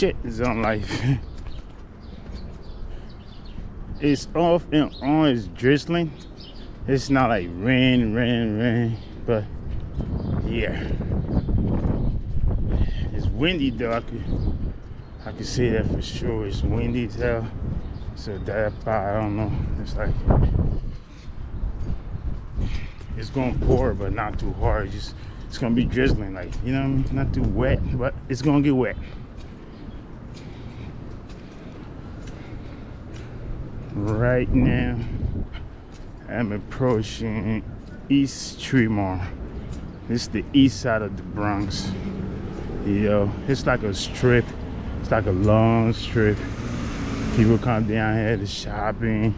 shit is on life. It's off and on, it's drizzling. It's not like rain, but yeah. It's windy though, I could say that for sure. It's windy as hell. So that part, I don't know. It's like it's gonna pour, but not too hard. It's gonna be drizzling, like, you know what I mean? Not too wet, but it's gonna get wet. Right now, I'm approaching East Tremont. This is the east side of the Bronx. Yo, it's like a strip. It's like a long strip. People come down here to shopping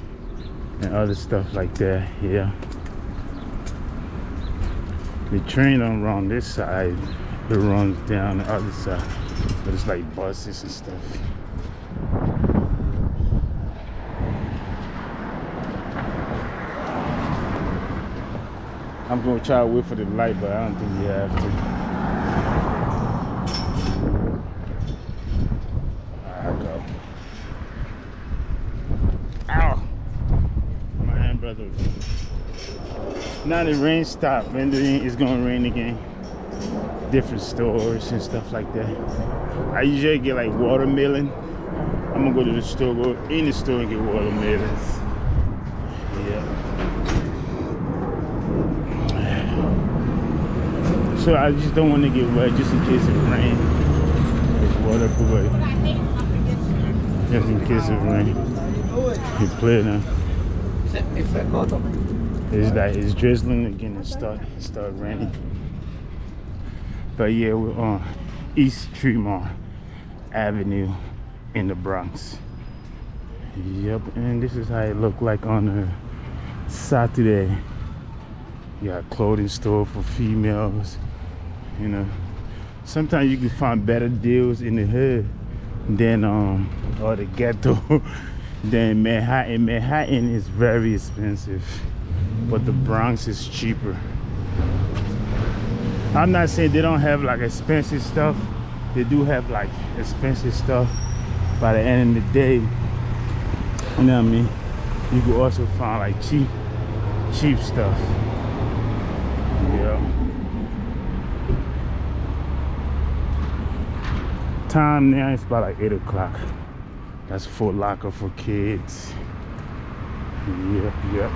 and other stuff like that. Yeah. The train don't run this side. It runs down the other side. But it's like buses and stuff. I'm gonna try to wait for the light, but I don't think you have to. I'll go. Ow! My hand, brother. Now the rain stopped, and then it's gonna rain again. Different stores and stuff like that. I usually get like watermelon. I'm gonna go to the store, go in the store and get watermelons. Yeah. So I just don't want to get wet, just in case it rains. There's water away. Just in case it rains. You play now. It's like it's drizzling again and start raining. But yeah, we're on East Tremont Avenue in the Bronx. Yep, and this is how it looked like on a Saturday. You got a clothing store for females. You know, sometimes you can find better deals in the hood than or the ghetto than Manhattan. Manhattan is very expensive, but the Bronx is cheaper. I'm not saying they don't have like expensive stuff. They do have like expensive stuff. By the end of the day, you know what I mean, you can also find like cheap stuff. Yeah. Time now it's about like 8 o'clock. That's Foot Locker for kids. Yep.